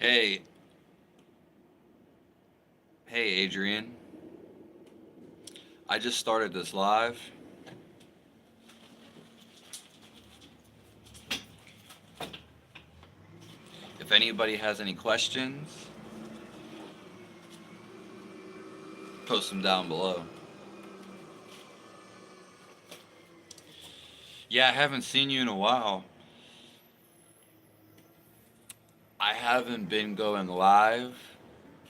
Hey, hey, Adrian. I just started this live. If anybody has any questions, post them down below. Yeah, I haven't seen you in a while. I haven't been going live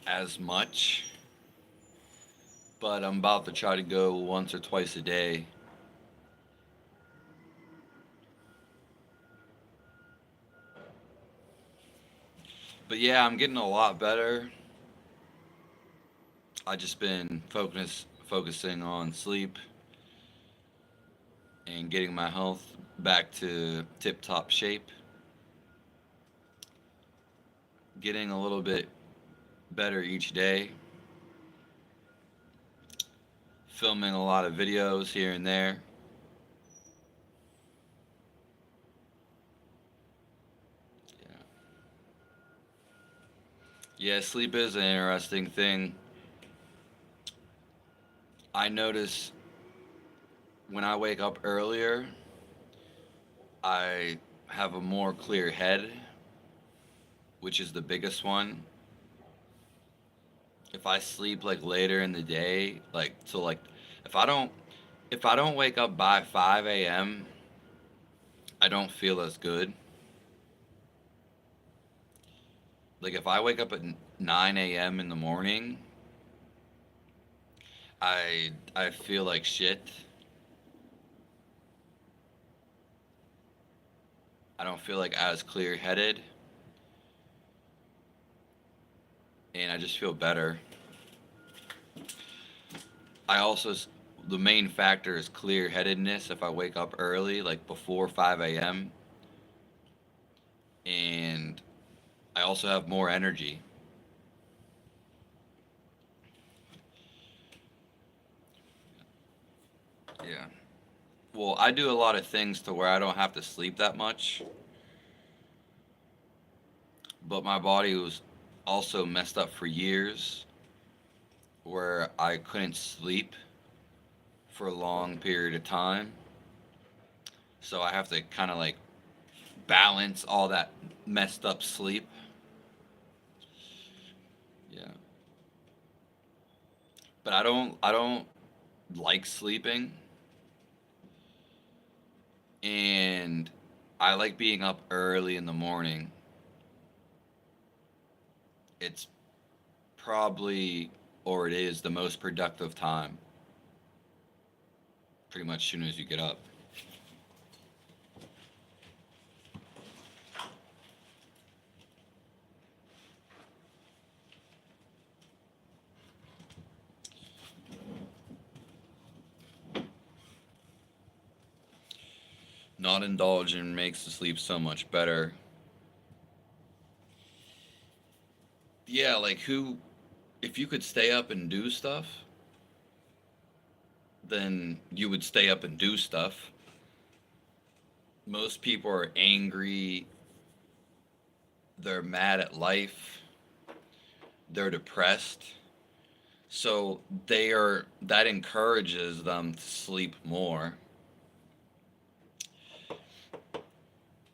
as much, but I'm about to try to go once or twice a day. But yeah, I'm getting a lot better. I just been focusing on sleep and getting my health back to tip top shape. Getting a little bit better each day. Filming a lot of videos here and there. Yeah, yeah, sleep is an interesting thing. I notice when I wake up earlier, I have a more clear head, which is the biggest one. If I sleep like later in the day, like so like if I don't if I don't wake up by 5 a.m., I don't feel as good. Like if I wake up at 9 a.m. in the morning, I feel like shit. I don't feel like as clear-headed, and I just feel better. I also the main factor is clear-headedness. If I wake up early, like before 5 a.m., and I also have more energy. Yeah. Well, I do a lot of things to where I don't have to sleep that much, but my body was also messed up for years where I couldn't sleep for a long period of time. So I have to kind of like balance all that messed up sleep. Yeah. But I don't like sleeping, and I like being up early in the morning. It's probably, or it is, the most productive time. Pretty much as soon as you get up. Not indulging makes the sleep so much better. Yeah, like who, if you could stay up and do stuff, then you would stay up and do stuff. Most people are angry, they're mad at life, they're depressed. So that encourages them to sleep more.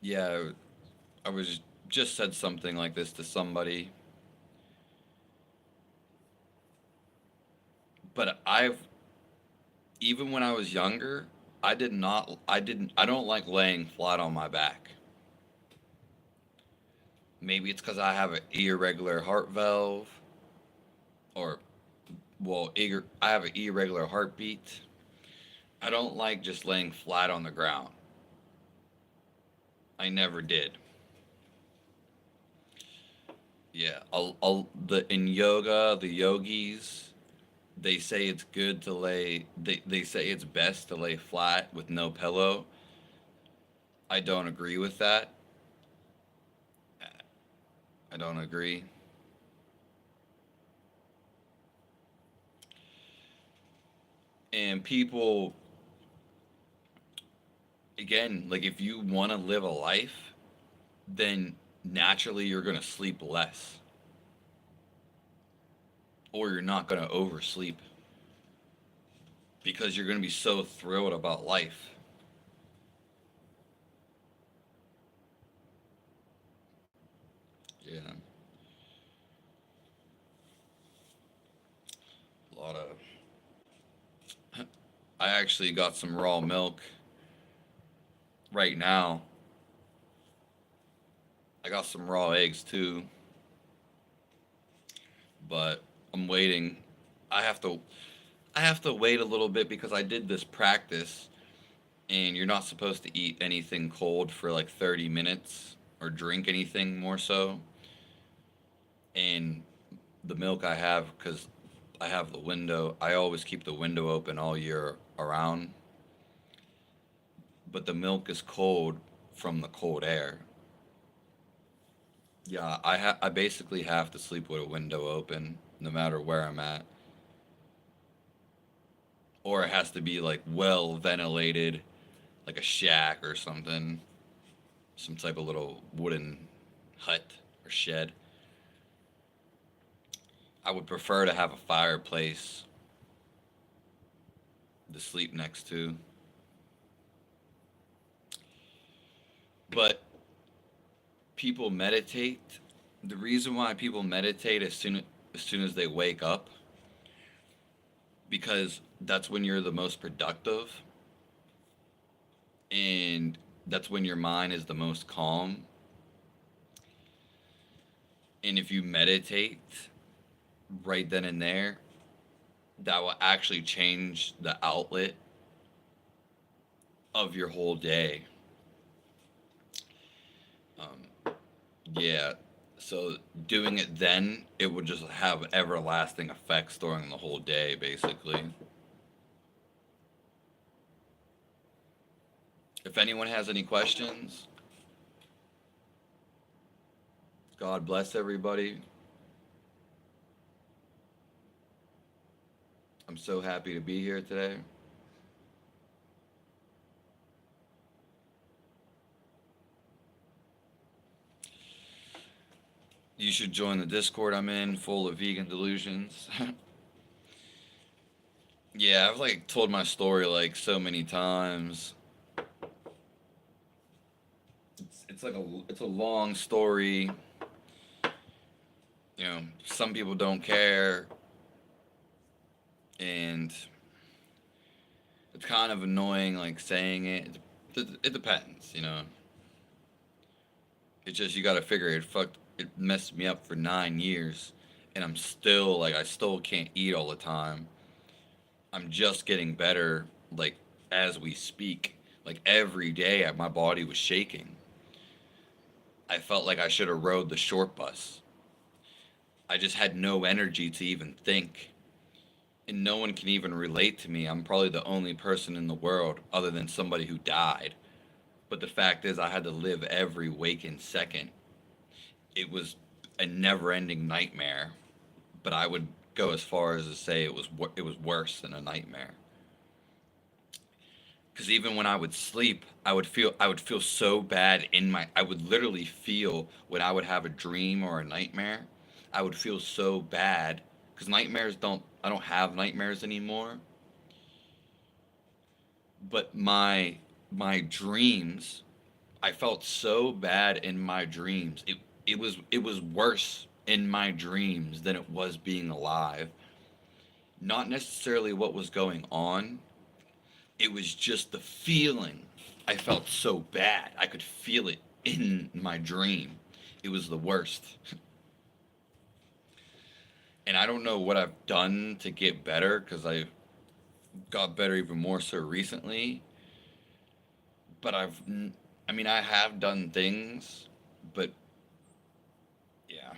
Yeah, I was just said something like this to somebody, but even when I was younger, I don't like laying flat on my back. Maybe it's cuz I have an irregular heart valve, or I have an irregular heartbeat. I don't like just laying flat on the ground. I never did. Yeah, in yoga, the yogis, they say it's good to lay. They say it's best to lay flat with no pillow. I don't agree with that. I don't agree. And people, again, like if you want to live a life, then naturally you're going to sleep less, or you're not going to oversleep because you're going to be so thrilled about life. Yeah, a lot of. I actually got some raw milk right now. I got some raw eggs too, but I'm waiting. I have to I have to wait a little bit because I did this practice and you're not supposed to eat anything cold for like 30 minutes or drink anything more so. And the milk I have, because I have the window, I always keep the window open all year around, but the milk is cold from the cold air. Yeah, I basically have to sleep with a window open no matter where I'm at, or it has to be like well ventilated, like a shack or something, some type of little wooden hut or shed. I would prefer to have a fireplace to sleep next to. But people meditate. The reason why people meditate as soon as they wake up, because that's when you're the most productive and that's when your mind is the most calm. And if you meditate right then and there, that will actually change the outlet of your whole day. Um, yeah. So doing it then, it would just have everlasting effects during the whole day, basically. If anyone has any questions, God bless everybody. I'm so happy to be here today. You should join the Discord I'm in, full of vegan delusions. Yeah, I've like told my story like so many times. It's like it's a long story. Some people don't care, and it's kind of annoying like saying it. It depends, you know. It's just you got to figure it. Fucked. It messed me up for 9 years, and I'm still like I still can't eat all the time. I'm just getting better, like as we speak. Like every day, my body was shaking. I felt like I should have rode the short bus. I just had no energy to even think. And no one can even relate to me. I'm probably the only person in the world other than somebody who died. But the fact is, I had to live every waking second. It was a never-ending nightmare. But I would go as far as to say it was worse than a nightmare. Because even when I would sleep, I would feel so bad in my. I would literally feel when I would have a dream or a nightmare. I would feel so bad because nightmares don't. I don't have nightmares anymore. But my dreams, I felt so bad in my dreams. It was worse in my dreams than it was being alive. Not necessarily what was going on. It was just the feeling. I felt so bad. I could feel it in my dream. It was the worst. And I don't know what I've done to get better because I got better even more so recently. But I mean, I have done things, but yeah,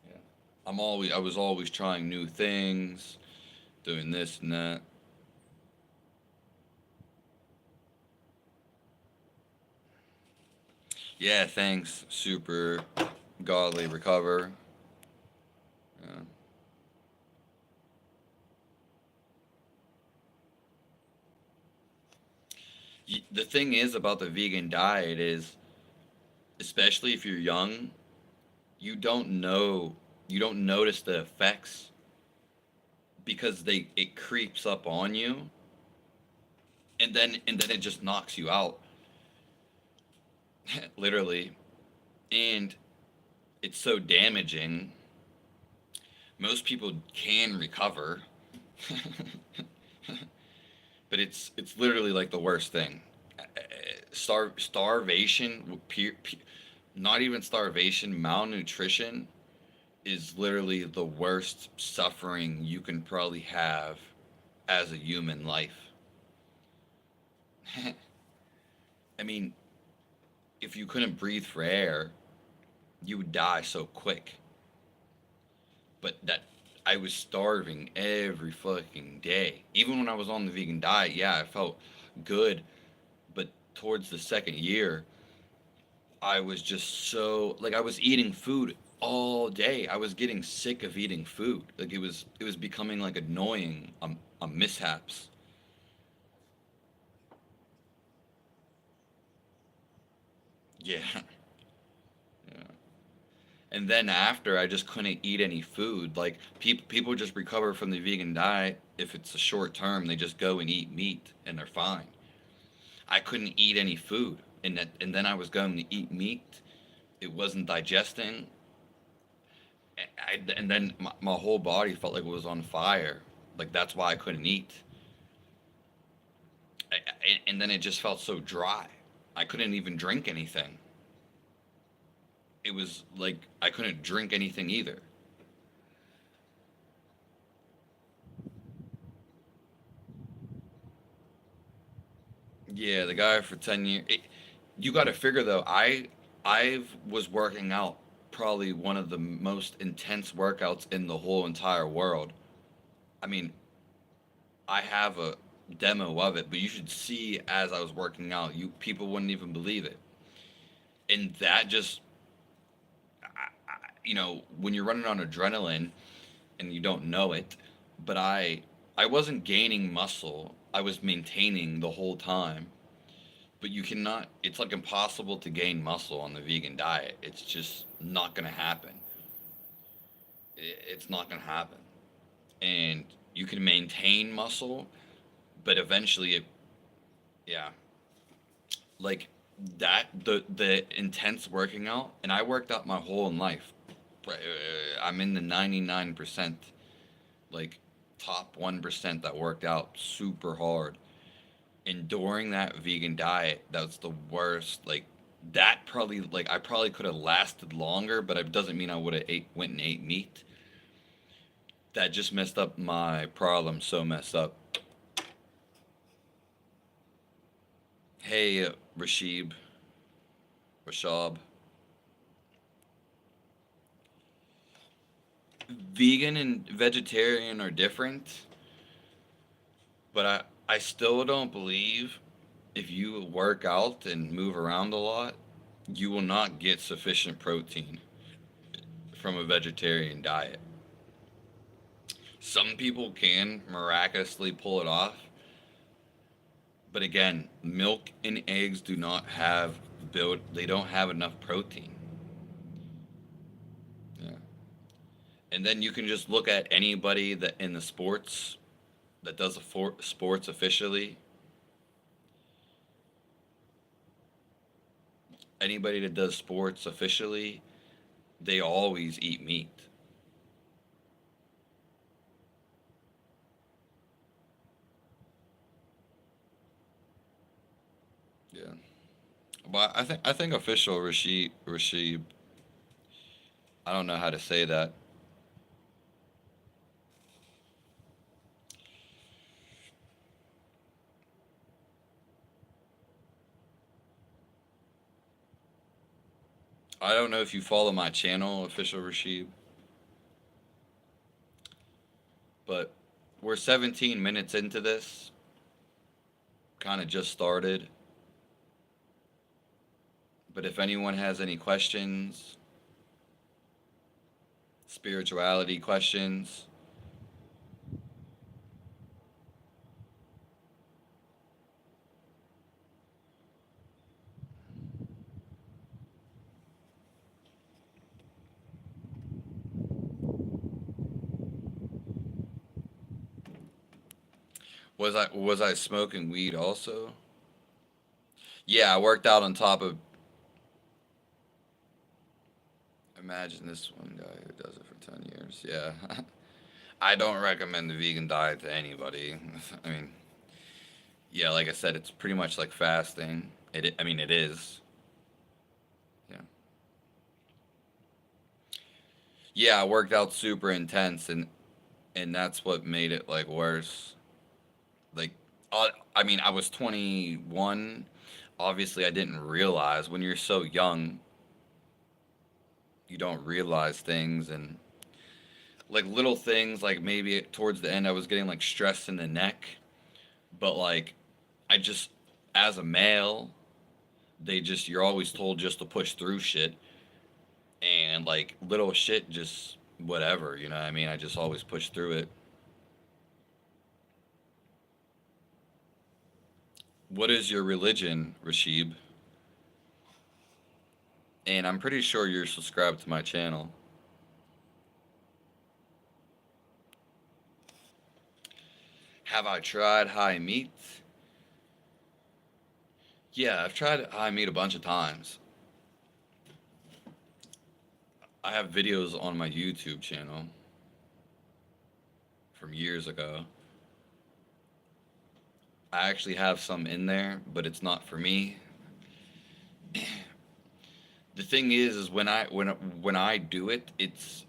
yeah. I was always trying new things, doing this and that. Yeah, thanks. Super godly recover. Yeah. The thing is about the vegan diet is especially if you're young, you don't know, you don't notice the effects because they it creeps up on you, and then it just knocks you out, literally. And it's so damaging. Most people can recover, but it's literally like the worst thing. Starvation, not even starvation, malnutrition is literally the worst suffering you can probably have as a human life. I mean, if you couldn't breathe for air, you would die so quick. But that I was starving every fucking day. Even when I was on the vegan diet, yeah, I felt good. But towards the second year, I was just so like I was eating food all day. I was getting sick of eating food. Like it was becoming like annoying mishaps. Yeah. Yeah. And then after, I just couldn't eat any food. Like people just recover from the vegan diet if it's a short term. They just go and eat meat and they're fine. I couldn't eat any food, and then I was going to eat meat. It wasn't digesting, and then my whole body felt like it was on fire. Like that's why I couldn't eat. And then it just felt so dry. I couldn't even drink anything. It was like I couldn't drink anything either. Yeah, the guy for 10 years. You got to figure though. I was working out probably one of the most intense workouts in the whole entire world. I mean, I have a demo of it, but you should see as I was working out. You people wouldn't even believe it, and that just when you're running on adrenaline and you don't know it, but I wasn't gaining muscle. I was maintaining the whole time. But you cannot. It's like impossible to gain muscle on the vegan diet. It's just not gonna happen. It's not gonna happen. And you can maintain muscle, but eventually yeah, like the intense working out, and I worked out my whole life. I'm in the 99%, like top 1% that worked out super hard. And during that vegan diet, that was the worst. Like that probably like I probably could have lasted longer, but it doesn't mean I would have ate went and ate meat. That just messed up my problem. So messed up. Hey, Rashab. Vegan and vegetarian are different, but I still don't believe if you work out and move around a lot, you will not get sufficient protein from a vegetarian diet. Some people can miraculously pull it off, but again, milk and eggs do not have build they don't have enough protein. Yeah. And then you can just look at anybody that in the sports that does sports officially, anybody that does sports officially, they always eat meat. Yeah. But I think official Rashid, I don't know how to say that. I don't know if you follow my channel, official Rashid, but we're 17 minutes into this. Kind of just started. But if anyone has any questions, spirituality questions, Was I smoking weed also? Yeah, I worked out on top of. Imagine this one guy who does it for 10 years. Yeah, I don't recommend the vegan diet to anybody. I mean, yeah, like I said, it's pretty much like fasting. I mean, it is. Yeah. Yeah, I worked out super intense, and that's what made it like worse. Like, I mean, I was 21. Obviously, I didn't realize when you're so young, you don't realize things and like little things. Like maybe towards the end, I was getting like stressed in the neck, but like I just, as a male, you're always told just to push through shit, and like little shit just whatever, you know what I mean? I just always push through it. What is your religion, Rashib? And I'm pretty sure you're subscribed to my channel. Have I tried high meat? Yeah, I've tried high meat a bunch of times. I have videos on my YouTube channel from years ago. I actually have some in there, but it's not for me. The thing is when I do it, it's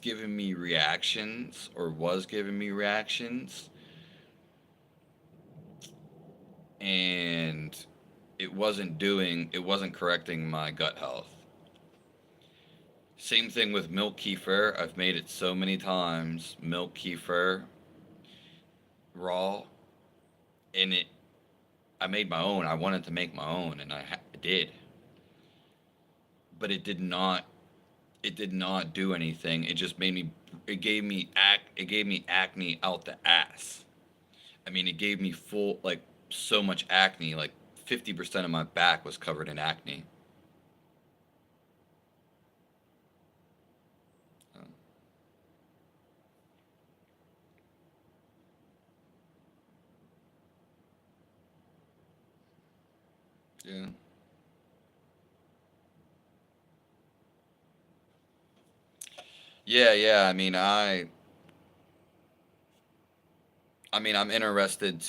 giving me reactions, or was giving me reactions, and it wasn't correcting my gut health. Same thing with milk kefir. I've made it so many times. Milk kefir raw, and I made my own. I wanted to make my own, and I did, but it did not do anything. It just made me. It gave me acne out the ass. I mean, it gave me full, like, so much acne. Like 50% of my back was covered in acne. Uh, yeah. Yeah, yeah. I mean, I'm interested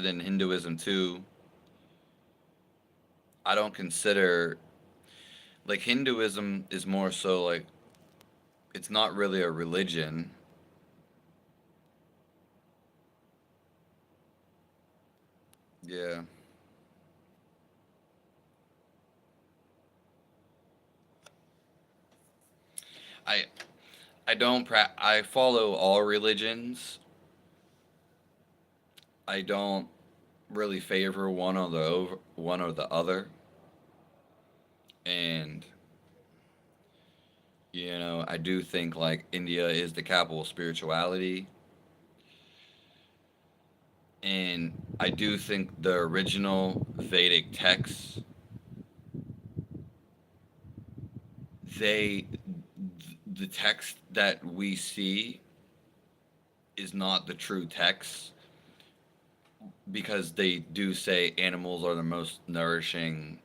in Hinduism too. I don't consider, like, Hinduism is more so like it's not really a religion. Yeah. I I follow all religions. I don't really favor one or the other. And I do think like India is the capital of spirituality, and I do think the original Vedic texts, they the text that we see is not the true text, because they do say animals are the most nourishing.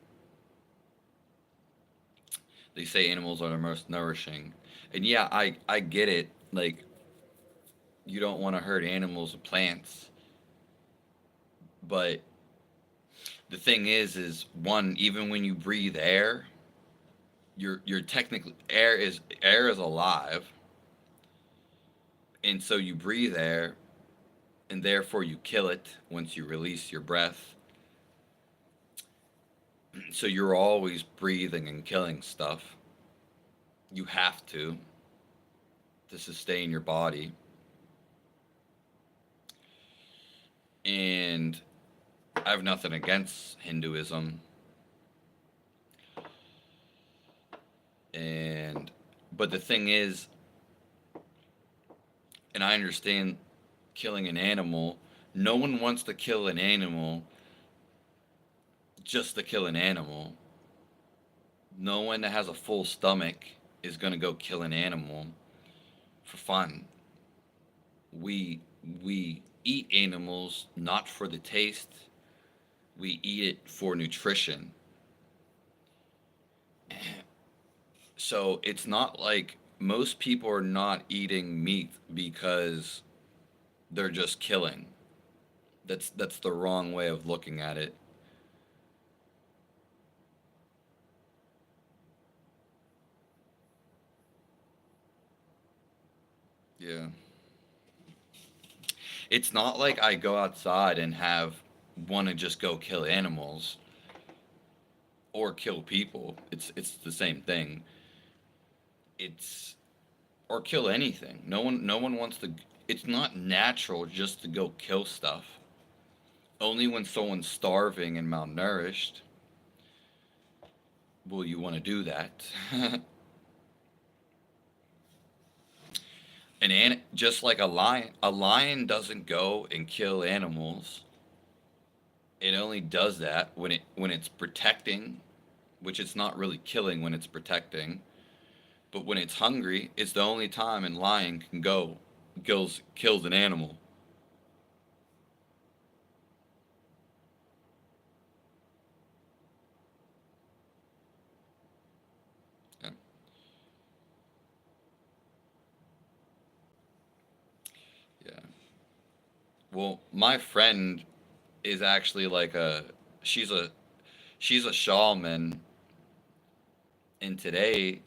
They say animals are the most nourishing. And yeah, I get it. Like, you don't want to hurt animals and plants, but the thing is one, even when you breathe air, you're technically, air is alive, and so you breathe air, and therefore you kill it once you release your breath. So you're always breathing and killing stuff. You have to sustain your body. And I have nothing against Hinduism, and but the thing is, and I understand killing an animal. No one wants to kill an animal just to kill an animal. No one that has a full stomach is gonna go kill an animal for fun. we we eat animals not for the taste. We eat it for nutrition. So it's not like most people are not eating meat because they're just killing. That's the wrong way of looking at it. Yeah. It's not like I go outside and have want to just go kill animals or kill people. It's the same thing. It's or kill anything. No one wants to. It's not natural just to go kill stuff. Only when someone's starving and malnourished will you want to do that. Just like a lion doesn't go and kill animals. It only does that when it's protecting, which it's not really killing when it's protecting. But when it's hungry, it's the only time a lion can go kills an animal. Yeah. Yeah. Well, my friend is actually like a she's a she's a shaman, and today,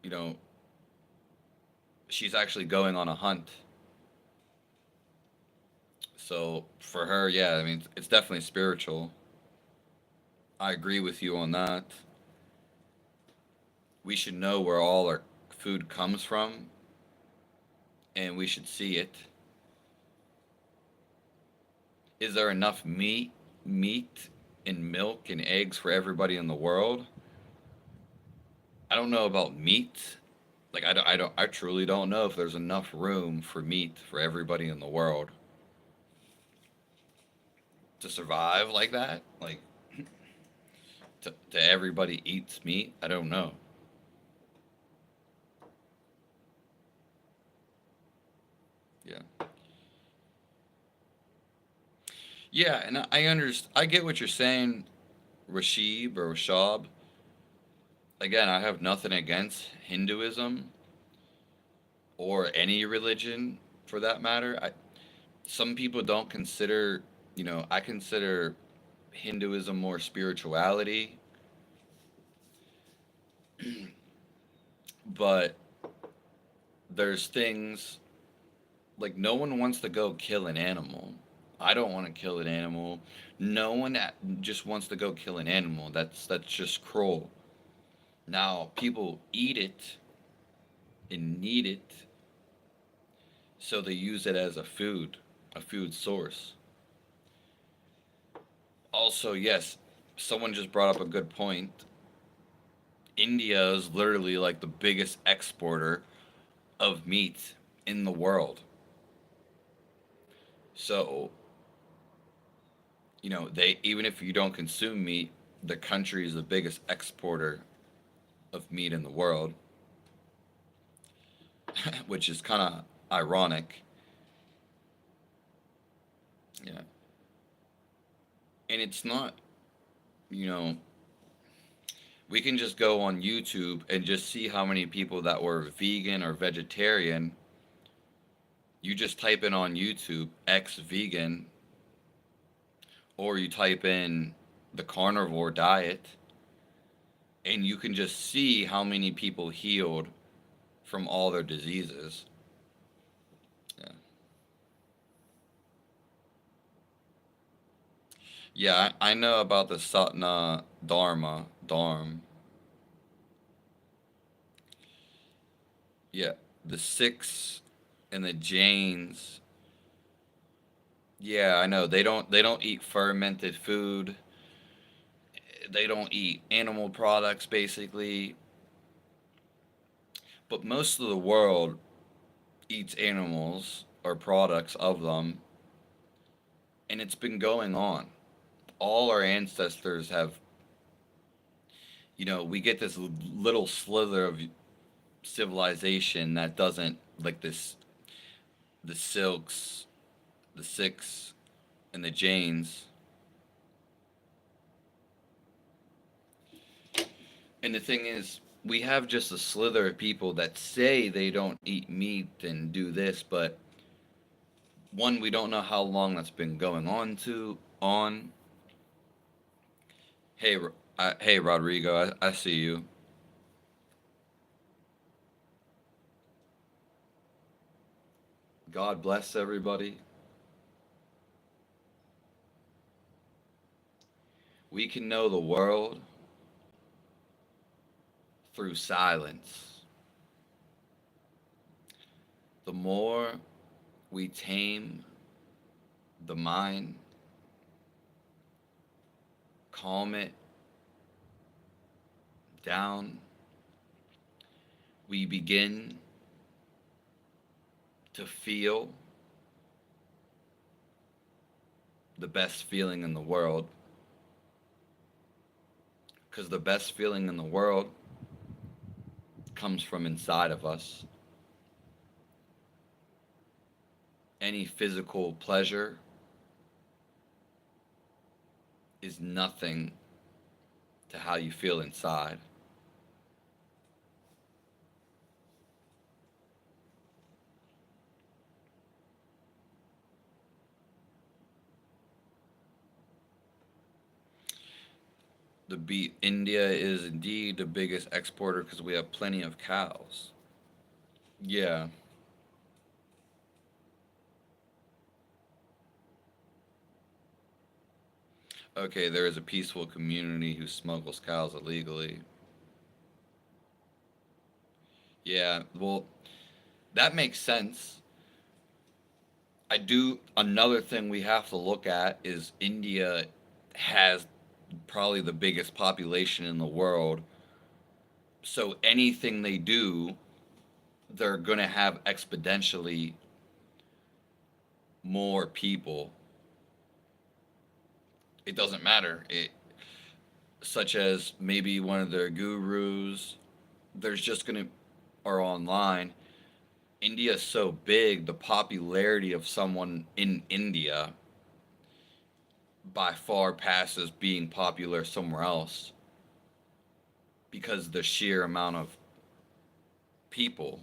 you know, she's actually going on a hunt. So for her, yeah, I mean, it's definitely spiritual. I agree with you on that. We should know where all our food comes from, and we should see it. Is there enough meat, and milk and eggs for everybody in the world? I don't know about meat. Like I truly don't know if there's enough room for meat for everybody in the world to survive like that. Like to everybody eats meat. I don't know. Yeah. Yeah, and I understand. I get what you're saying, Rashib or Rashab. Again, I have nothing against Hinduism or any religion for that matter. Some people don't consider, I consider Hinduism more spirituality, but there's things like no one wants to go kill an animal. I don't want to kill an animal. No one just wants to go kill an animal. That's just cruel. Now people eat it and need it, so they use it as a food source. Also, yes, someone just brought up a good point. India is literally like the biggest exporter of meat in the world. So, they even if you don't consume meat, the country is the biggest exporter of meat in the world, which is kind of ironic. Yeah. And it's not, you know, we can just go on YouTube and just see how many people that were vegan or vegetarian. You just type in on YouTube ex vegan, or you type in the carnivore diet, and you can just see how many people healed from all their diseases. Yeah. Yeah, I know about the Satna Dharm. Yeah, the Sikhs and the Jains. Yeah, I know they don't eat fermented food. They don't eat animal products basically, but most of the world eats animals or products of them, and it's been going on. All our ancestors have, we get this little slither of civilization that doesn't like this. the silks, the Sikhs, and the Jains. And the thing is, we have just a slither of people that say they don't eat meat and do this, but one, we don't know how long that's been going on. Hey, hey, Rodrigo, I see you. God bless everybody. We can know the world through silence. The more we tame the mind, calm it down, we begin to feel the best feeling in the world. Because the best feeling in the world comes from inside of us. Any physical pleasure is nothing to how you feel inside. India is indeed the biggest exporter because we have plenty of cows. Yeah. Okay, there is a peaceful community who smuggles cows illegally. Yeah, well, that makes sense. I do. Another thing we have to look at is India has probably the biggest population in the world. So anything they do, they're going to have exponentially more people. It doesn't matter. Such as maybe one of their gurus, there's just going to, or online. India is so big, the popularity of someone in India by far passes being popular somewhere else because the sheer amount of people.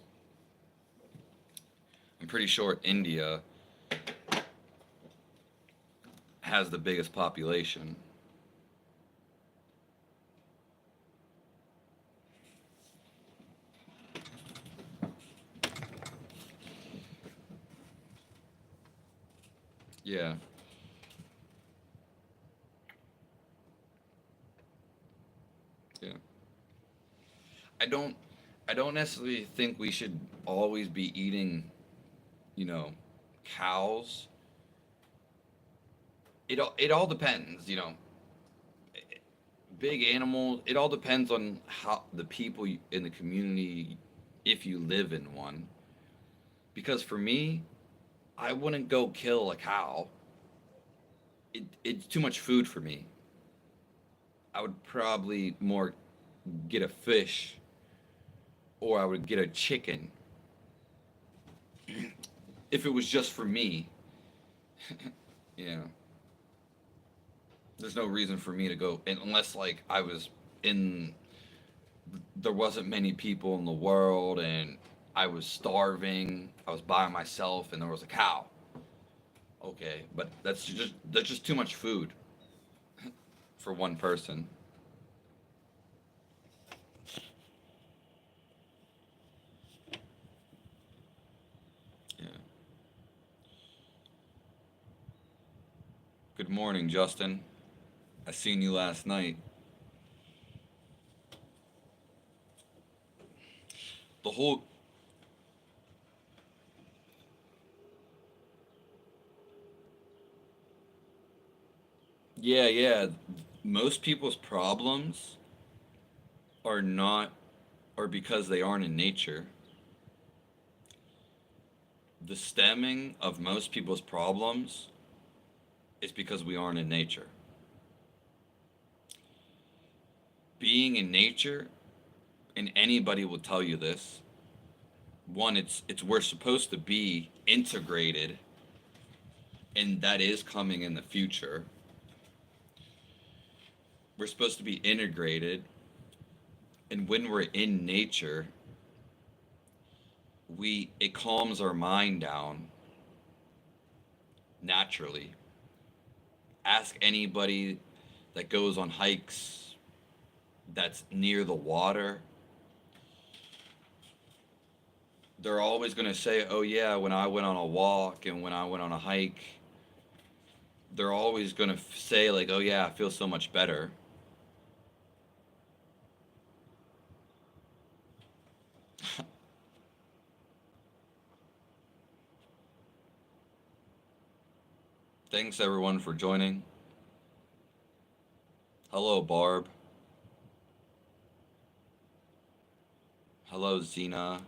I'm pretty sure India has the biggest population. Yeah. Yeah. I don't I don't necessarily think we should always be eating, you know, cows. It all depends, big animals. It all depends on how the people in the community, if you live in one. Because for me, I wouldn't go kill a cow. It's too much food for me. I would probably more get a fish, or I would get a chicken if it was just for me. Yeah. There's no reason for me to go unless like I was in there wasn't many people in the world and I was starving, I was by myself and there was a cow. Okay, but that's just too much food for one person. Yeah. Good morning, Justin. I seen you last night. The whole Yeah, yeah. Most people's problems are not or because they aren't in nature. The stemming of most people's problems is because we aren't in nature. Being in nature, and anybody will tell you this, one, it's we're supposed to be integrated, and that is coming in the future. We're supposed to be integrated, and when we're in nature, we it calms our mind down naturally. Ask anybody that goes on hikes that's near the water. They're always going to say, "Oh yeah, when I went on a walk and when I went on a hike," they're always going to say like, "Oh yeah, I feel so much better." Thanks everyone for joining. Hello Barb. Hello Zena.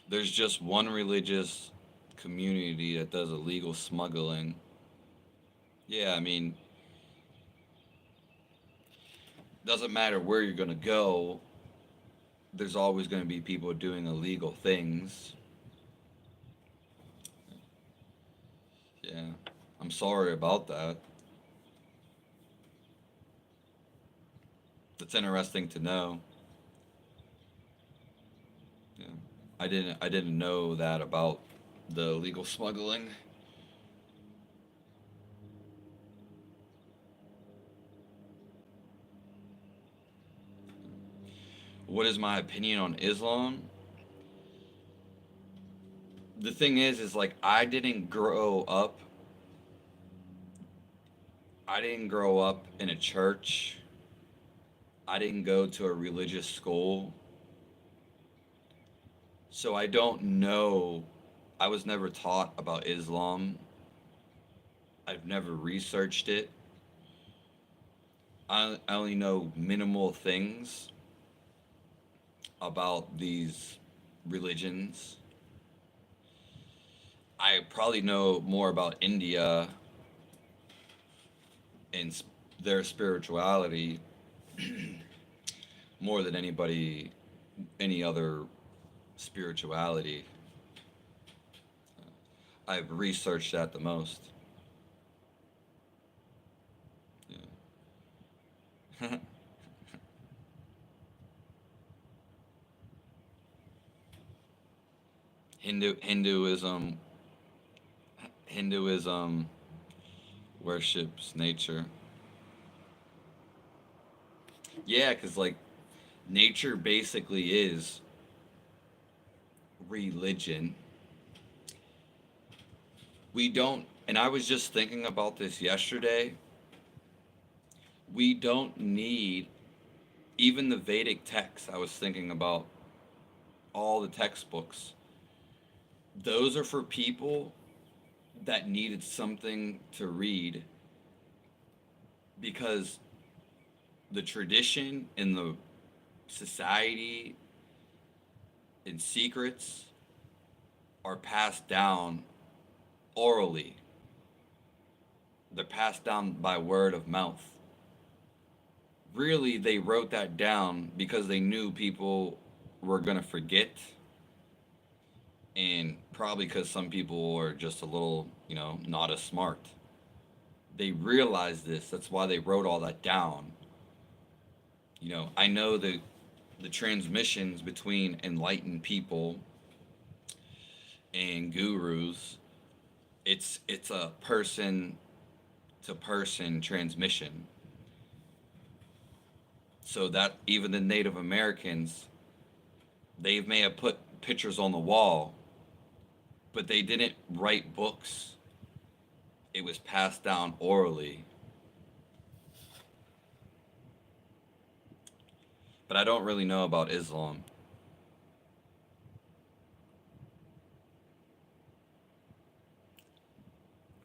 There's just one religious community that does illegal smuggling. Yeah, I mean, doesn't matter where you're going to go, there's always going to be people doing illegal things. Yeah. I'm sorry about that. That's interesting to know. Yeah. I didn't know that about the illegal smuggling. What is my opinion on Islam? The thing is like I didn't grow up in a church. I didn't go to a religious school. So I don't know. I was never taught about Islam. I've never researched it. I only know minimal things about these religions. I probably know more about India and their spirituality more than any other spirituality. I've researched that the most. Yeah. Hinduism Hinduism worships nature. Yeah, cuz like nature basically is religion. We don't, and I was just thinking about this yesterday. We don't need even the Vedic texts. I was thinking about all the textbooks. Those are for people that needed something to read because the tradition and the society and secrets are passed down orally. They're passed down by word of mouth. Really, they wrote that down because they knew people were going to forget, and probably because some people are just a little, not as smart. They realized this. That's why they wrote all that down. I know the transmissions between enlightened people and gurus. It's a person to person transmission. So that even the Native Americans, they may have put pictures on the wall, but they didn't write books. It was passed down orally. But I don't really know about Islam.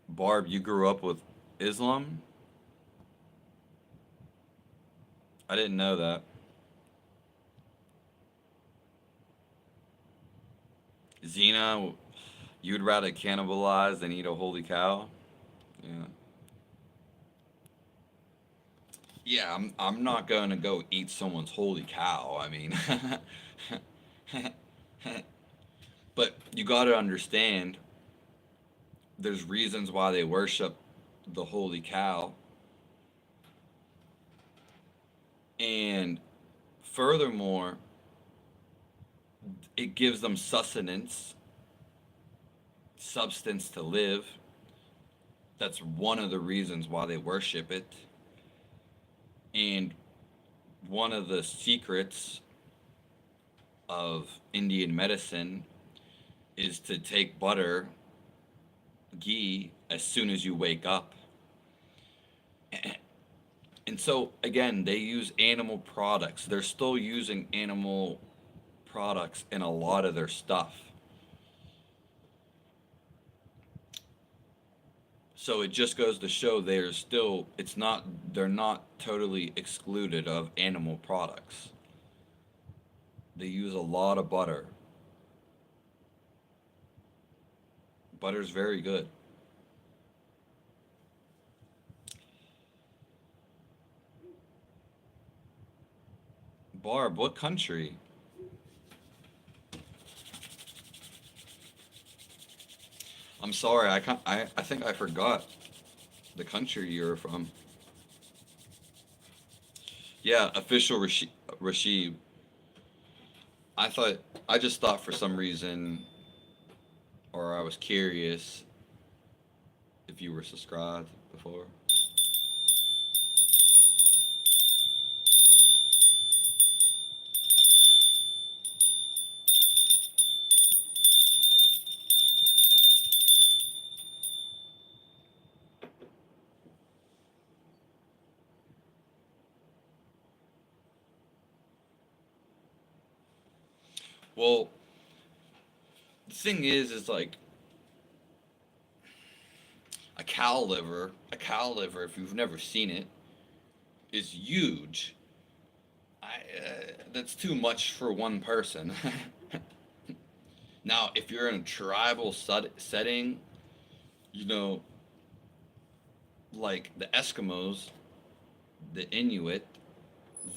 Barb, you grew up with Islam? I didn't know that. Xena, you'd rather cannibalize than eat a holy cow? Yeah. Yeah, I'm not going to go eat someone's holy cow. I mean, but you got to understand there's reasons why they worship the holy cow. And furthermore, it gives them sustenance, substance to live. That's one of the reasons why they worship it. And one of the secrets of Indian medicine is to take butter, ghee, as soon as you wake up. And so, again, they use animal products. They're still using animal products in a lot of their stuff. So it just goes to show they're still, they're not totally excluded of animal products. They use a lot of butter. Butter's very good. Barb, what country? I'm sorry, I think I forgot the country you're from. Yeah, official Rashid. I thought I just thought for some reason, or I was curious if you were subscribed before. Well, the thing is like a cow liver, if you've never seen it, is huge. That's too much for one person. Now, if you're in a tribal setting, you know, like the Eskimos, the Inuit,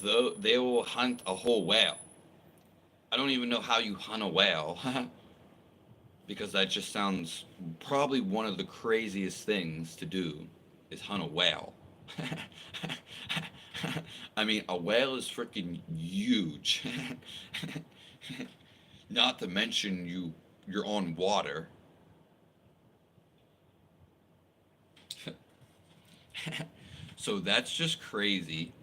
though they will hunt a whole whale. I don't even know how you hunt a whale because that just sounds probably one of the craziest things to do is hunt a whale. I mean, a whale is freaking huge. Not to mention you're on water. So that's just crazy.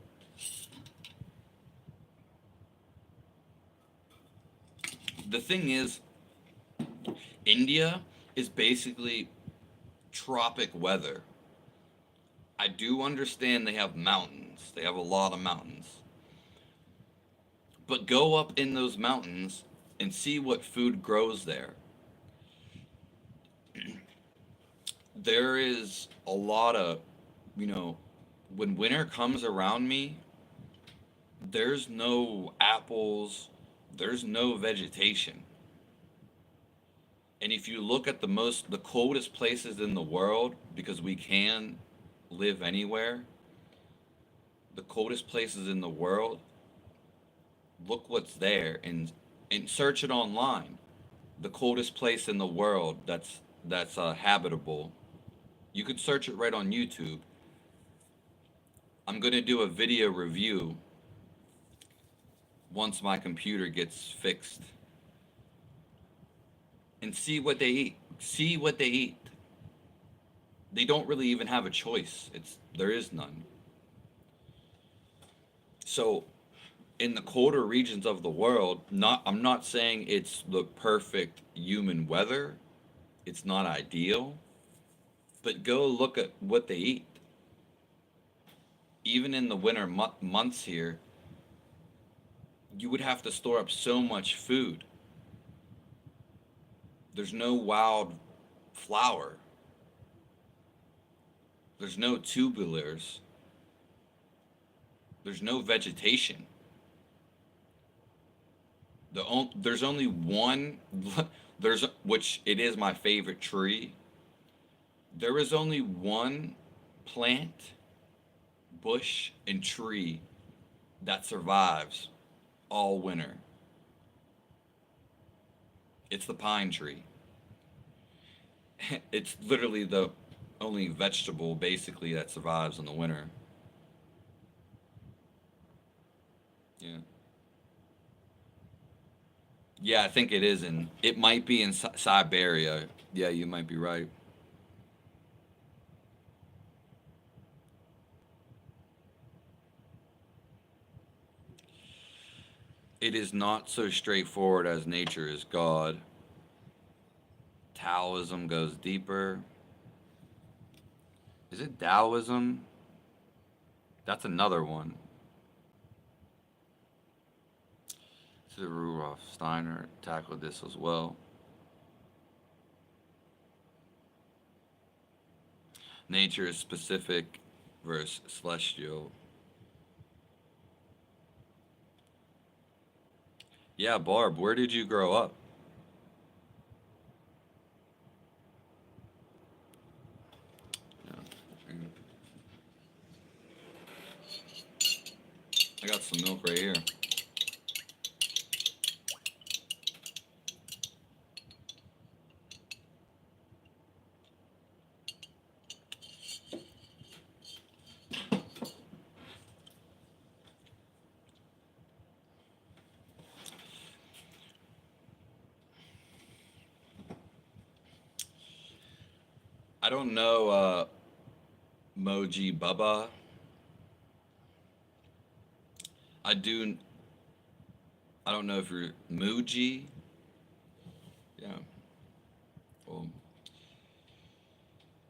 The thing is, India is basically tropic weather. I do understand they have mountains. They have a lot of mountains. But go up in those mountains and see what food grows there. There is a lot of, you know, when winter comes around me, there's no apples, there's no vegetation. And if you look at the coldest places in the world, because we can live anywhere, the coldest places in the world, look what's there and search it online. The coldest place in the world that's habitable. You could search it right on YouTube. I'm gonna do a video review once my computer gets fixed and see what they eat. See what they eat. They don't really even have a choice. There is none. So in the colder regions of the world, not I'm not saying it's the perfect human weather. It's not ideal, but go look at what they eat. Even in the winter months here, you would have to store up so much food. There's no wild flower. There's no tubulars. There's no vegetation. There's only one. There's which it is my favorite tree. There is only one plant bush and tree that survives all winter. It's the pine tree. It's literally the only vegetable basically that survives in the winter. Yeah. Yeah, I think it is in. It might be in Siberia. Yeah, you might be right. It is not so straightforward as nature is God. Taoism goes deeper. Is it Taoism? That's another one. So Rudolf Steiner tackled this as well. Nature is specific versus celestial. Yeah, Barb, where did you grow up? Yeah. I got some milk right here. I don't know Moji Bubba. I do. I don't know if you're Muji. Yeah. Well,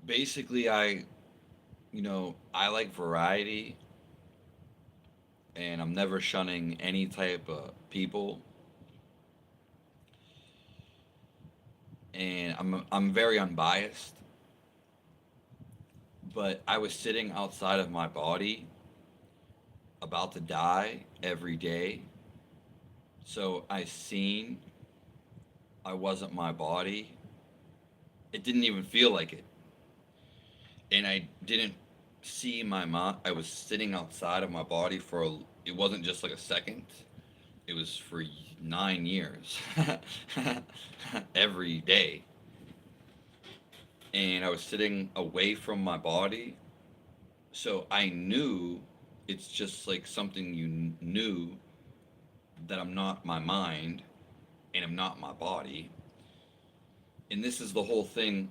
basically, I like variety, and I'm never shunning any type of people, and I'm very unbiased. But I was sitting outside of my body, about to die every day, so I seen I wasn't my body. It didn't even feel like it, and I didn't see my mom. I was sitting outside of my body for it wasn't just like a second. It was for 9 years, every day, and I was sitting away from my body, so I knew it's just like something you knew that I'm not my mind and I'm not my body. And this is the whole thing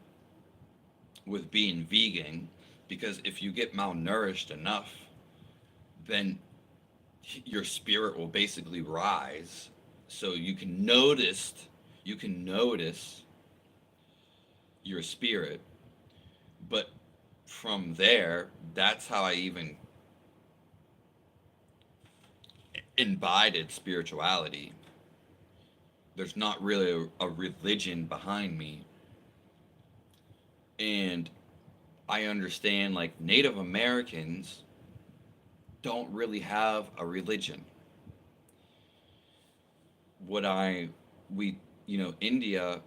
with being vegan, because if you get malnourished enough, then your spirit will basically rise. So you can notice your spirit, but from there, that's how I even imbibed spirituality. There's not really a religion behind me, and I understand like Native Americans don't really have a religion. What I we India,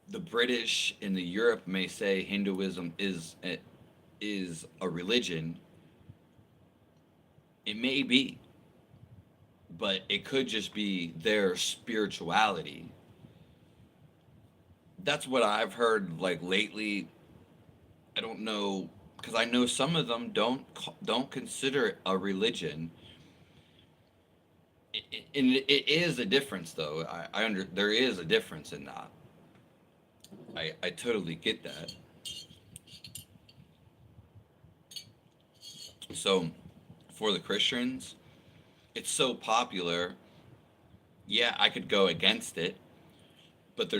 the British and the Europe may say Hinduism is a religion. It may be, but it could just be their spirituality. That's what I've heard like lately. I don't know, because I know some of them don't consider it a religion. And it is a difference, though. There is a difference in that. I totally get that. So, for the Christians, it's so popular. Yeah, I could go against it, but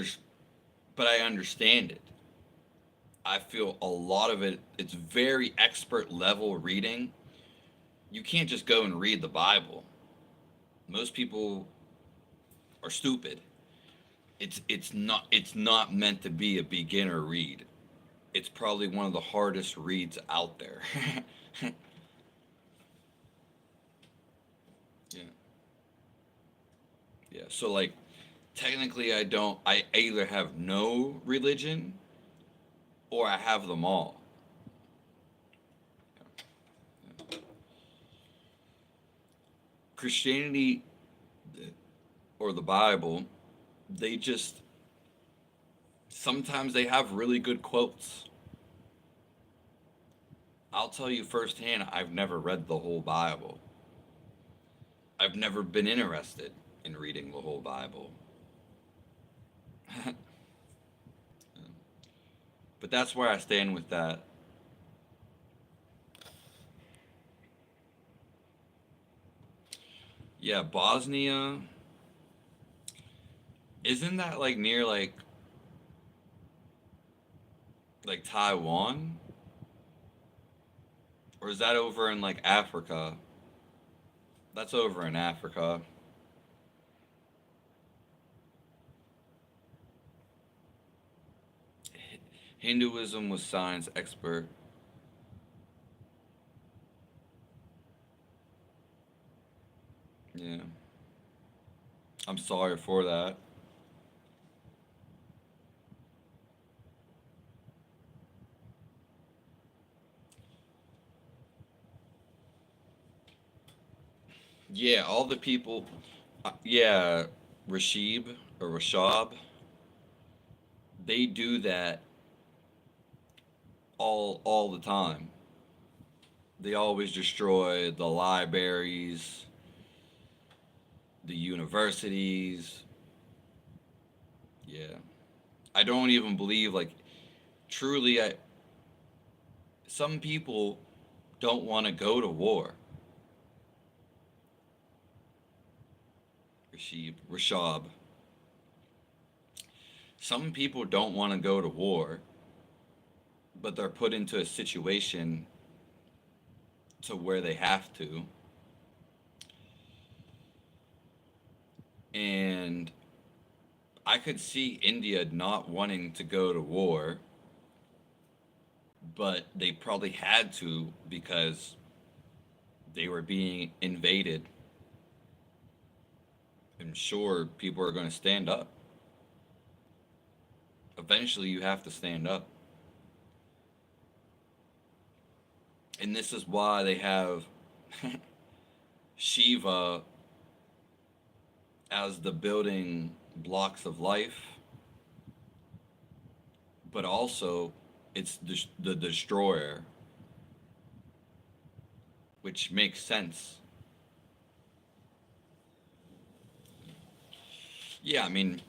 but I understand it. I feel a lot of it. It's very expert level reading. You can't just go and read the Bible. Most people are stupid. It's not meant to be a beginner read. It's probably one of the hardest reads out there. Yeah. Yeah. So like technically I either have no religion or I have them all. Christianity or the Bible, they just sometimes they have really good quotes. I'll tell you firsthand, I've never read the whole Bible. I've never been interested in reading the whole Bible. But that's where I stand with that. Yeah, Bosnia, isn't that like near like Taiwan? Or is that over in like Africa? That's over in Africa. Hinduism was science expert. Yeah. I'm sorry for that. Yeah, all the people. Yeah, Rashib or Rashab, they do that all the time. They always destroy the libraries, the universities. Yeah. I don't even believe like truly I some people don't want to go to war. Rashab. Some people don't want to go to war, but they're put into a situation to where they have to. And I could see India not wanting to go to war, but they probably had to because they were being invaded. I'm sure people are going to stand up. Eventually, you have to stand up. And this is why they have Shiva as the building blocks of life, but also it's the destroyer, which makes sense. Yeah, I mean,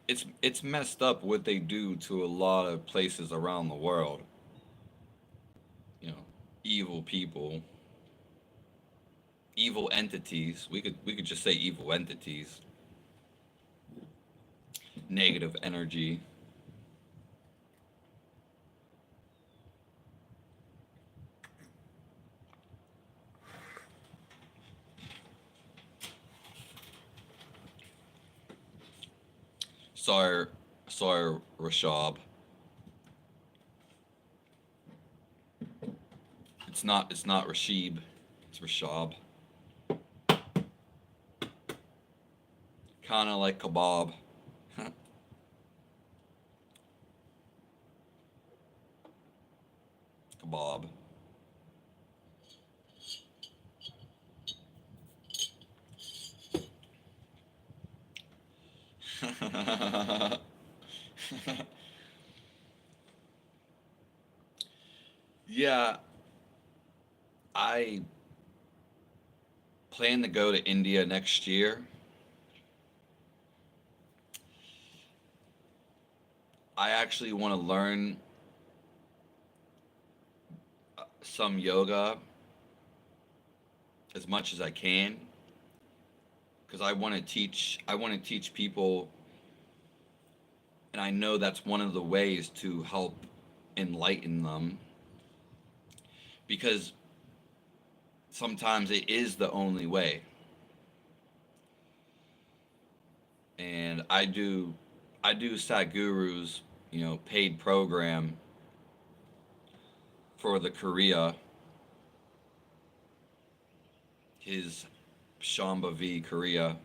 it's messed up what they do to a lot of places around the world. You know, evil people, evil entities. We could just say evil entities. Negative energy. Sorry, sorry, Rashab. It's not Rashib. It's Rashab. Kind of like kebab. Kebab. Yeah, I plan to go to India next year. I actually want to learn some yoga as much as I can because I want to teach people, and I know that's one of the ways to help enlighten them because sometimes it is the only way. And I do Sadhguru's, paid program for the Korea, his Shambhavi Korea.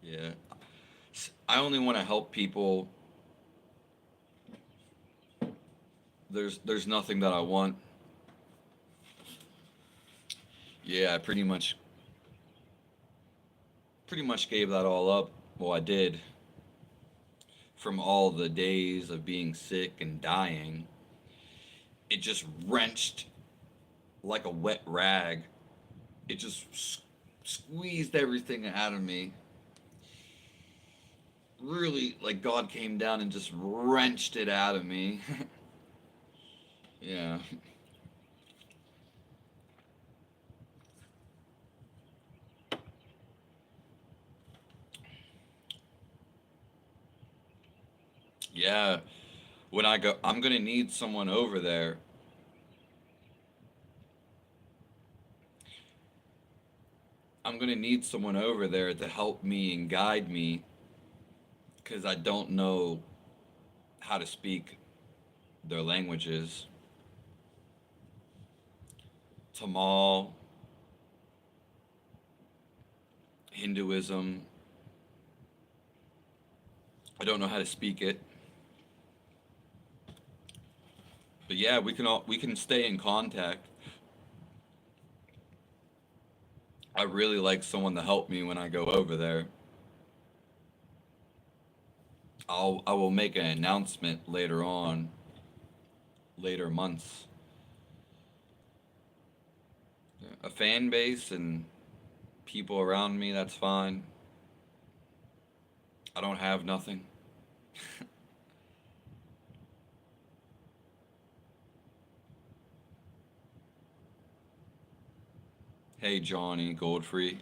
Yeah. I only want to help people There's nothing that I want. Yeah, I pretty much gave that all up. Well, I did, from all the days of being sick and dying. It just wrenched like a wet rag. It just squeezed everything out of me. Really, like God came down and just wrenched it out of me. Yeah. Yeah. When I go, I'm going to need someone over there. I'm going to need someone over there to help me and guide me because I don't know how to speak their languages. Tamil, Hinduism. I don't know how to speak it. But yeah, we can stay in contact. I really like someone to help me when I go over there. I will make an announcement later on, later months. A fan base and people around me, that's fine. I don't have nothing. Hey Johnny Goldfree.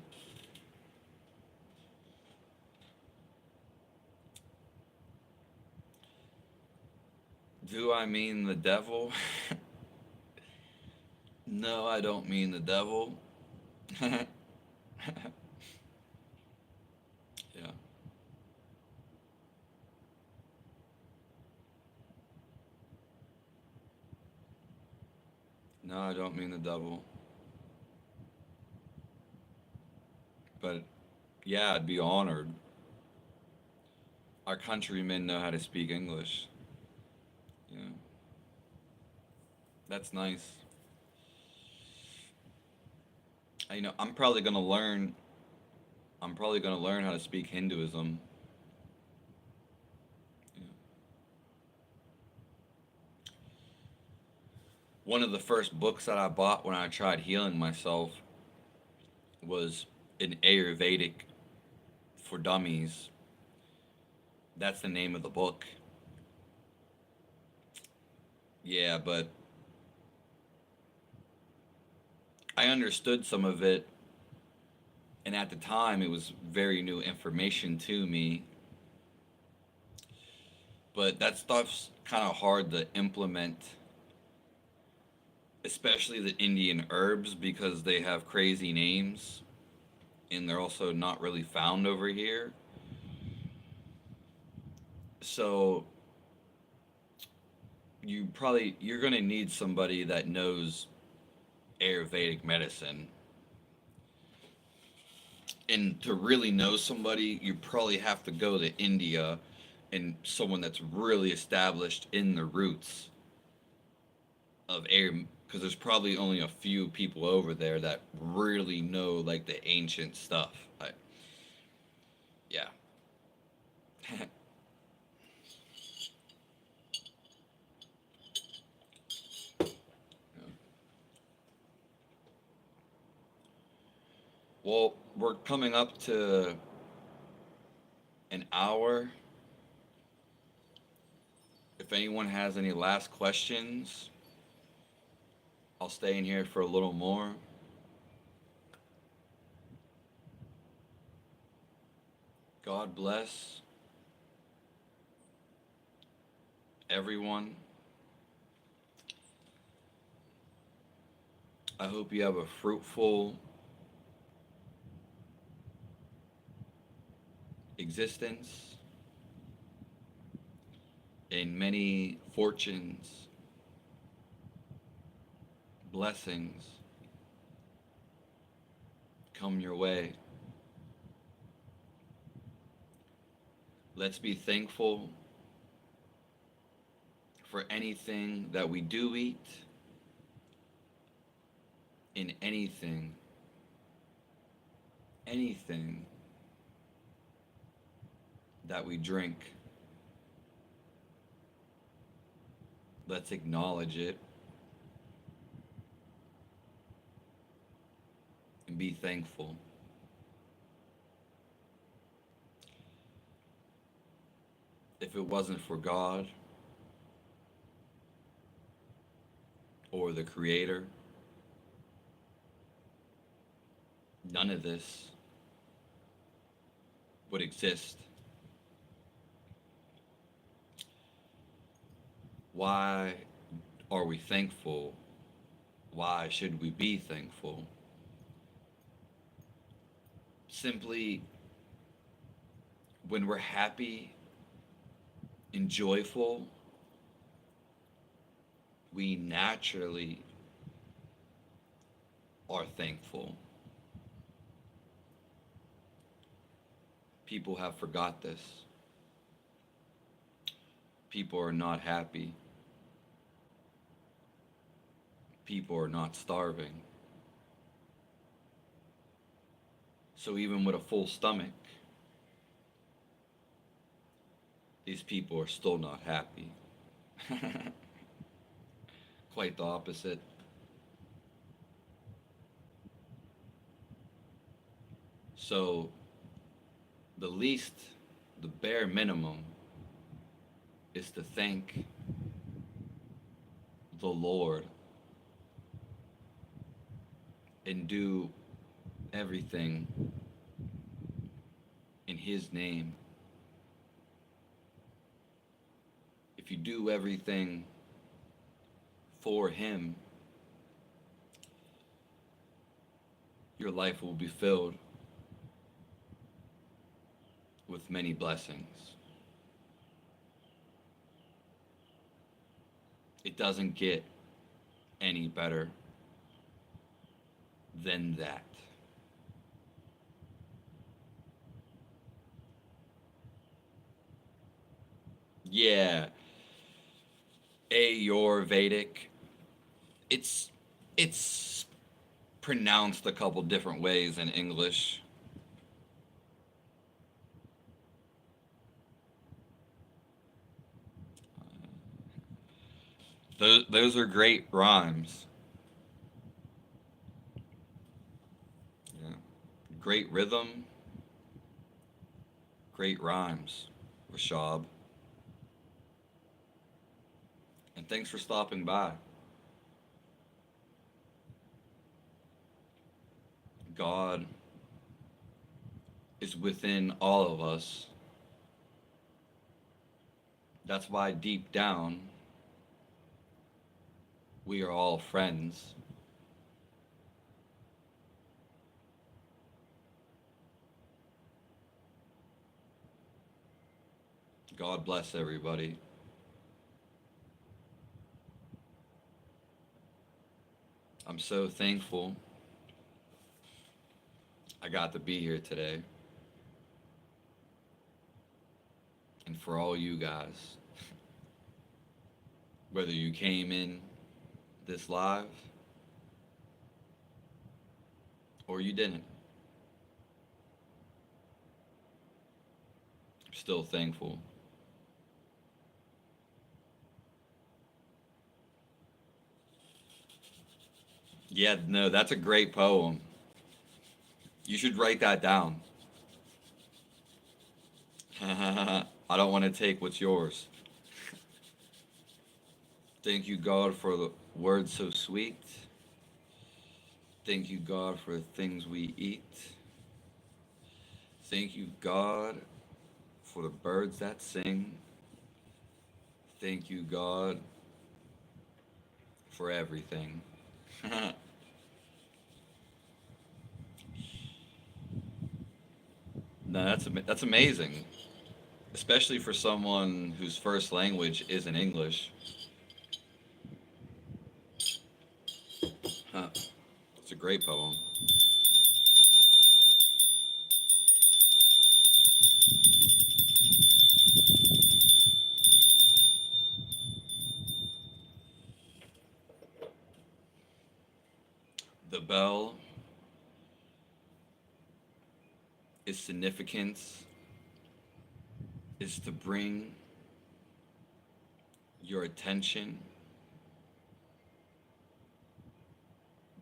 Do I mean the devil? No, I don't mean the devil. Yeah. No, I don't mean the devil. But yeah, I'd be honored. Our countrymen know how to speak English. Yeah. That's nice. I'm probably gonna learn. I'm probably gonna learn how to speak Hinduism. Yeah. One of the first books that I bought when I tried healing myself was an Ayurvedic for Dummies. That's the name of the book. Yeah, but I understood some of it, and at the time it was very new information to me. But that stuff's kind of hard to implement, especially the Indian herbs because they have crazy names and they're also not really found over here. So you're gonna need somebody that knows Ayurvedic medicine. And to really know somebody, you probably have to go to India and someone that's really established in the roots of air, because there's probably only a few people over there that really know like the ancient stuff. Yeah. Well, we're coming up to an hour. If anyone has any last questions, I'll stay in here for a little more. God bless everyone. I hope you have a fruitful existence and many fortunes, blessings come your way. Let's be thankful for anything that we do eat, in anything that we drink. Let's acknowledge it and be thankful. If it wasn't for God or the Creator, none of this would exist. Why are we thankful? Why should we be thankful? Simply, when we're happy and joyful, we naturally are thankful. People have forgot this. People are not happy. People are not starving. So even with a full stomach, these people are still not happy. Quite the opposite. So the least, the bare minimum is to thank the Lord and do everything in His name. If you do everything for Him, your life will be filled with many blessings. It doesn't get any better than that. Yeah, Ayurvedic. It's pronounced a couple different ways in English. Those are great rhymes. Yeah. Great rhythm, great rhymes, Rashab. And thanks for stopping by. God is within all of us. That's why deep down, we are all friends. God bless everybody. I'm so thankful I got to be here today. And for all you guys, whether you came in this live or you didn't, I'm still thankful. Yeah, no, that's a great poem. You should write that down. I don't want to take what's yours. Thank you, God, for the words so sweet. Thank you, God, for the things we eat. Thank you, God, for the birds that sing. Thank you, God, for everything. No, that's amazing, especially for someone whose first language isn't English. Huh. It's a great poem. bell, its significance is to bring your attention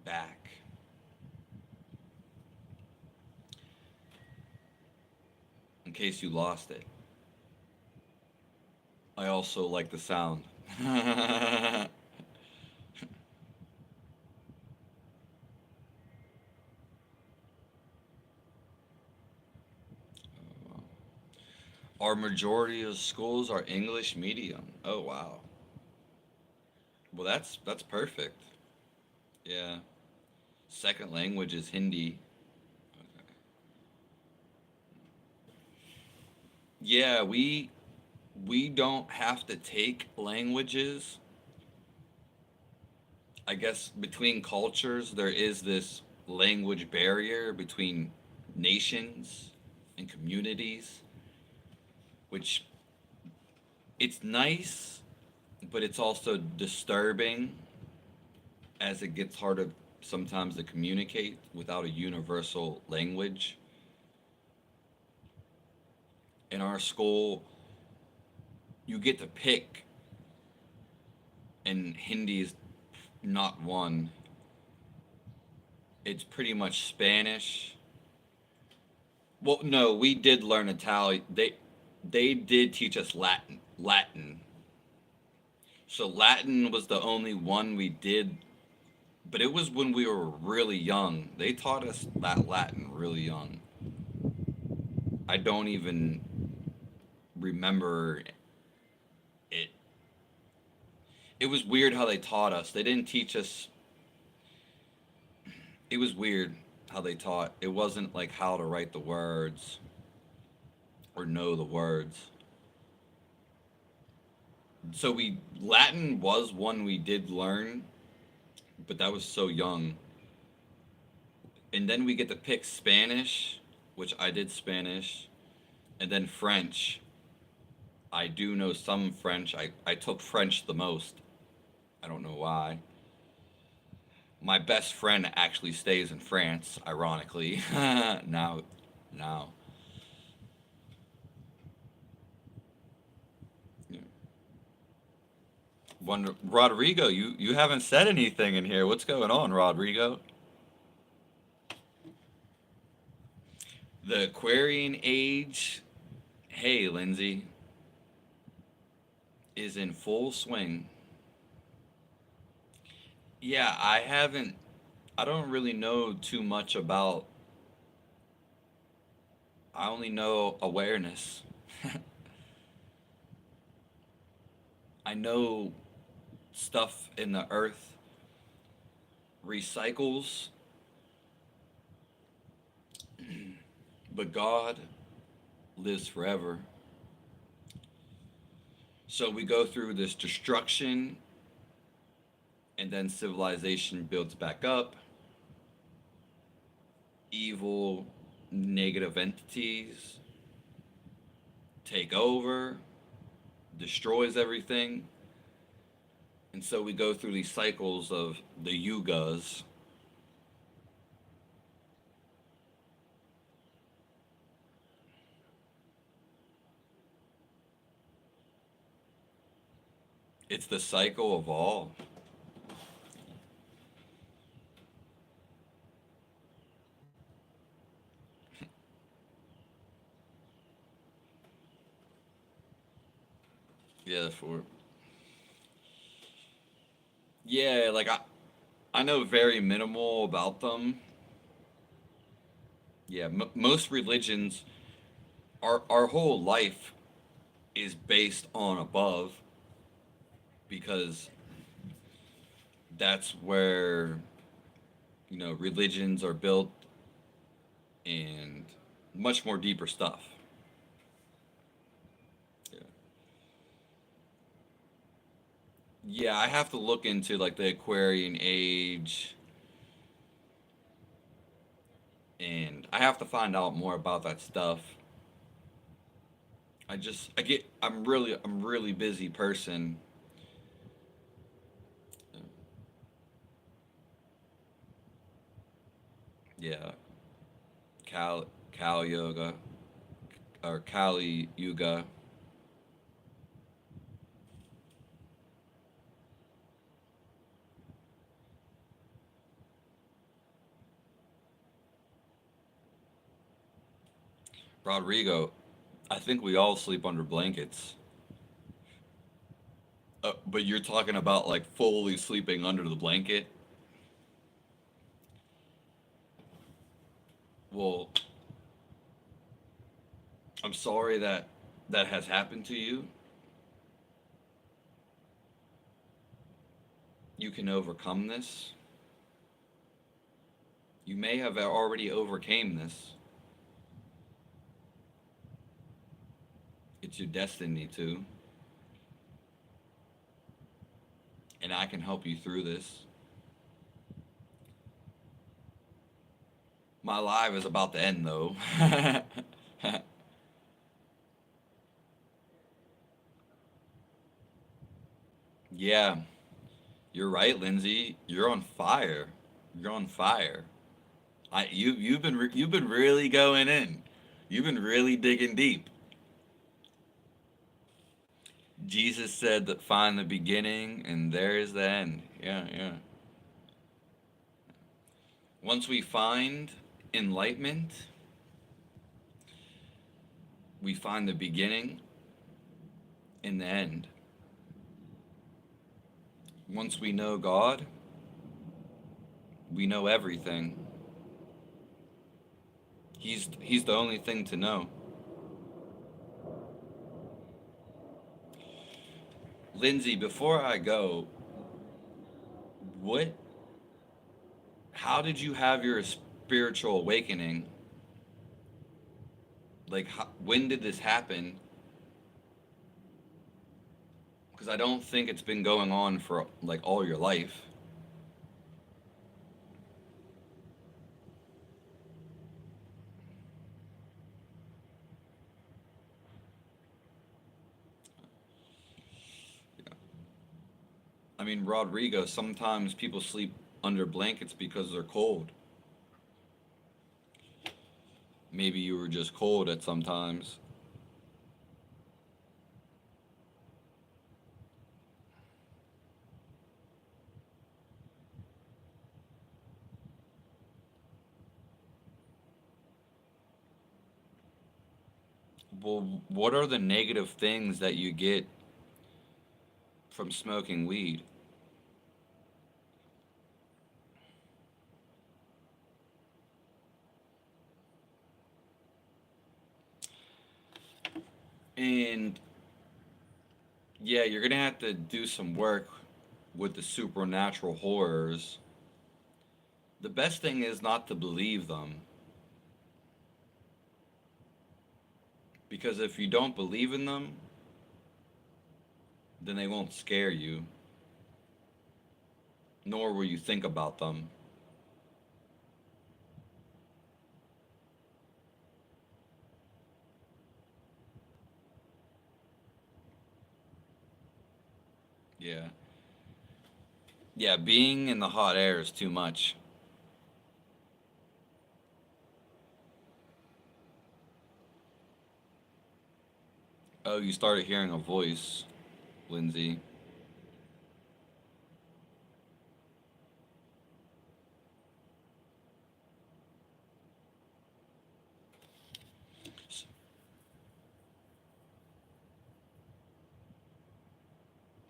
back. In case you lost it. I also like the sound. Our majority of schools are English medium. Oh wow. Well, that's perfect. Yeah. Second language is Hindi. Okay. Yeah, we don't have to take languages. I guess between cultures there is this language barrier between nations and communities, which it's nice, but it's also disturbing as it gets harder sometimes to communicate without a universal language. In our school, you get to pick, and Hindi is not one. It's pretty much Spanish. Well, no, we did learn Italian. They did teach us Latin. So Latin was the only one we did, but it was when we were really young. They taught us that Latin really young. I don't even remember it. It was weird how they taught us. They didn't teach us. It was weird how they taught. It wasn't like how to write the words or know the words. So we Latin was one we did learn, but that was so young. And then we get to pick Spanish, which I did Spanish, and then French. I do know some French. I took French the most. I don't know why. My best friend actually stays in France, ironically. now, now. Yeah. Rodrigo, you haven't said anything in here. What's going on, Rodrigo? The Aquarian age, hey, Lindsay, is in full swing. Yeah, I haven't. I don't really know too much about. I only know awareness. I know stuff in the earth recycles, but God lives forever. So we go through this destruction, and then civilization builds back up. Evil, negative entities take over, destroys everything. And so we go through these cycles of the yugas. It's the cycle of all. Yeah, for yeah, like I know very minimal about them. Yeah, most religions, our whole life is based on above because that's where religions are built and much more deeper stuff. Yeah. Yeah, I have to look into like the Aquarian age and I have to find out more about that stuff. I'm really busy person. Yeah, Kali Yoga or Kali Yuga. Rodrigo, I think we all sleep under blankets. But you're talking about like fully sleeping under the blanket. Well, I'm sorry that that has happened to you. You can overcome this. You may have already overcame this. It's your destiny to, and I can help you through this. My life is about to end though. Yeah, you're right, Lindsay. You're on fire. You're on fire. You've been really going in. You've been really digging deep. Jesus said that find the beginning and there is the end. Yeah, yeah. Once we find enlightenment, we find the beginning and the end. Once we know God, we know everything. He's the only thing to know. Lindsay, before I go, what how did you have your spiritual awakening? Like when did this happen? Because I don't think it's been going on for like all your life. I mean, Rodrigo, sometimes people sleep under blankets because they're cold. Maybe you were just cold at some times. Well, what are the negative things that you get from smoking weed? And yeah, you're gonna have to do some work with the supernatural horrors. The best thing is not to believe them. Because if you don't believe in them, then they won't scare you, nor will you think about them. Yeah. Yeah, being in the hot air is too much. Oh, you started hearing a voice, Lindsay.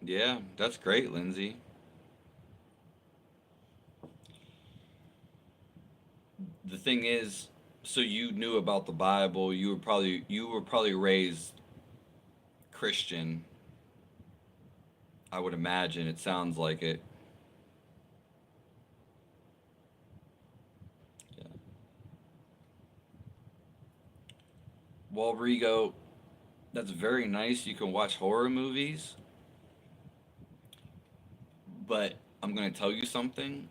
Yeah, that's great, Lindsay. The thing is, so you knew about the Bible. You were probably raised Christian. I would imagine. It sounds like it. Yeah. Well, Rigo, that's very nice. You can watch horror movies, but I'm gonna tell you something.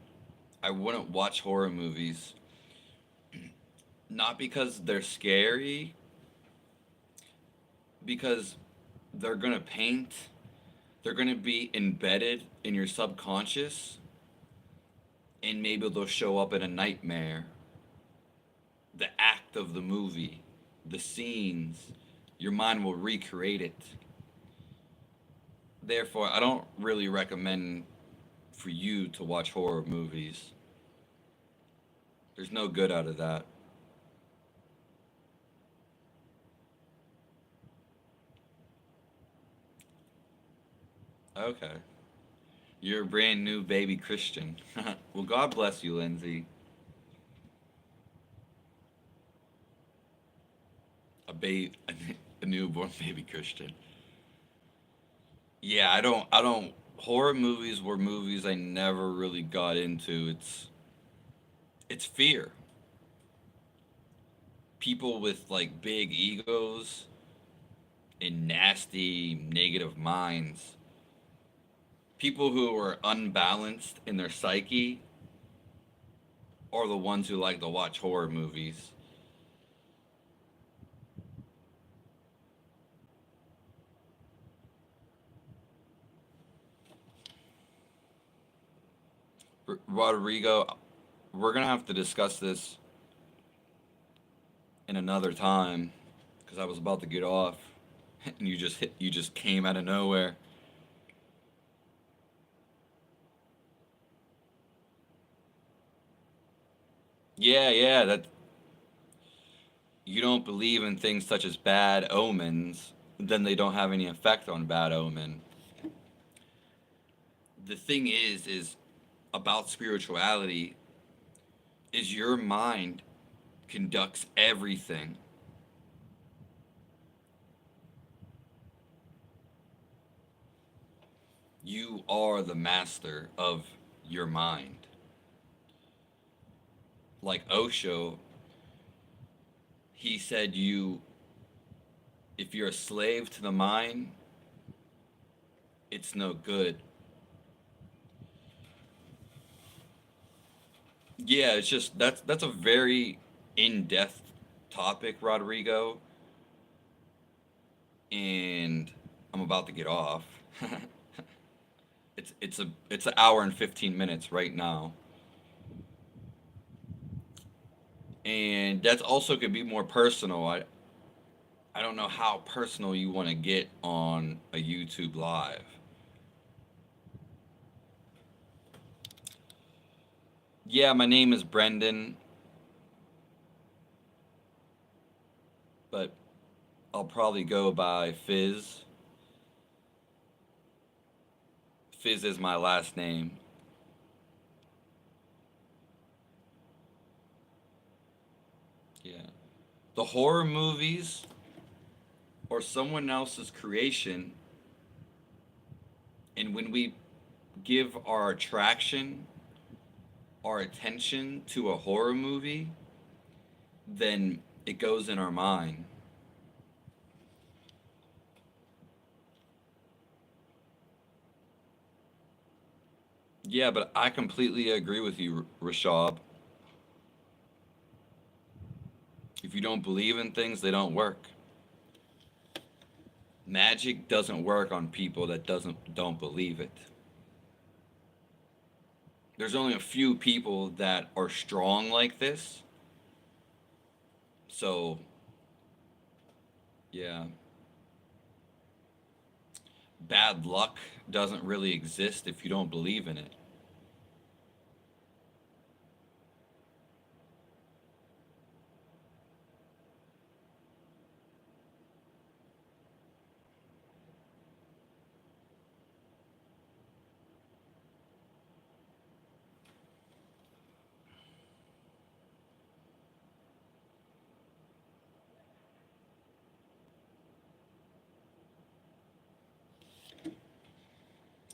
I wouldn't watch horror movies. Not because they're scary, because they're gonna paint, they're gonna be embedded in your subconscious, and maybe they'll show up in a nightmare. act of the movie, the scenes. Your mind will recreate it. Therefore, I don't really recommend for you to watch horror movies. There's no good out of that. Okay. You're a brand new baby Christian. Well, God bless you, Lindsay. A newborn baby Christian. Yeah, I don't horror movies were movies I never really got into. It's fear. People with like big egos and nasty negative minds. People who are unbalanced in their psyche are the ones who like to watch horror movies. Rodrigo, we're gonna have to discuss this in another time because I was about to get off, and you just came out of nowhere. Yeah, yeah, that you don't believe in things such as bad omens, then they don't have any effect on bad omen. The thing is about spirituality is your mind conducts everything. You are the master of your mind. Like Osho, he said you if you're a slave to the mind, it's no good. Yeah, it's just that's a very in-depth topic, Rodrigo, and I'm about to get off. It's an hour and 15 minutes right now. And that's also could be more personal. I don't know how personal you want to get on a YouTube live. Yeah, my name is Brendan, but I'll probably go by Fizz. Fizz is my last name. Yeah. The horror movies or someone else's creation, and when we give our attraction, our attention to a horror movie, then it goes in our mind. Yeah, but I completely agree with you, Rashab. If you don't believe in things, they don't work. Magic doesn't work on people that doesn't don't believe it. There's only a few people that are strong like this. So, yeah, bad luck doesn't really exist if you don't believe in it.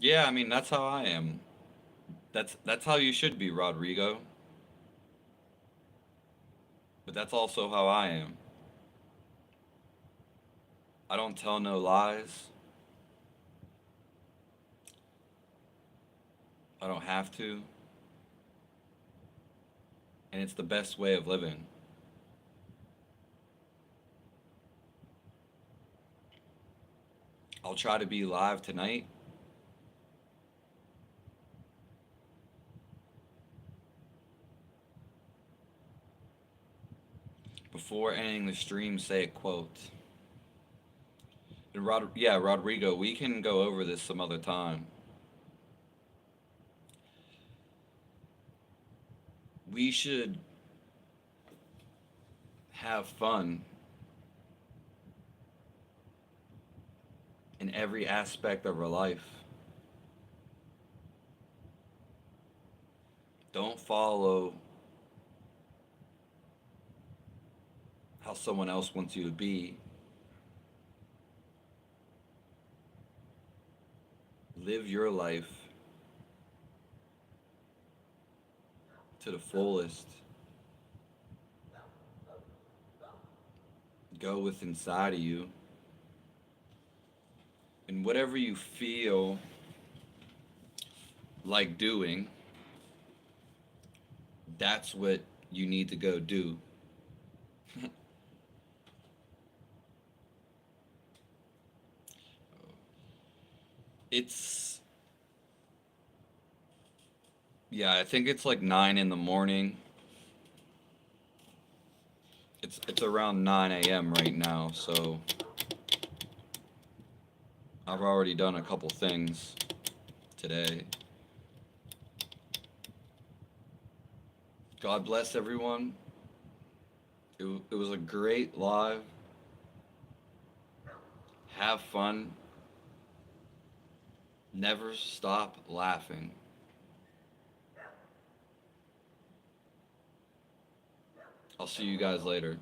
Yeah, I mean that's how I am. That's how you should be, Rodrigo. But that's also how I am. I don't tell no lies. I don't have to, and it's the best way of living. I'll try to be live tonight. before ending the stream, say a quote. And Rodrigo, we can go over this some other time. We should have fun in every aspect of our life. Don't follow how someone else wants you to be. Live your life to the fullest. Go with inside of you. And whatever you feel like doing, that's what you need to go do. It's, yeah, I think it's like 9 in the morning. It's around 9 a.m. right now, so I've already done a couple things today. God bless everyone. It was a great live. Have fun. Never stop laughing. I'll see you guys later.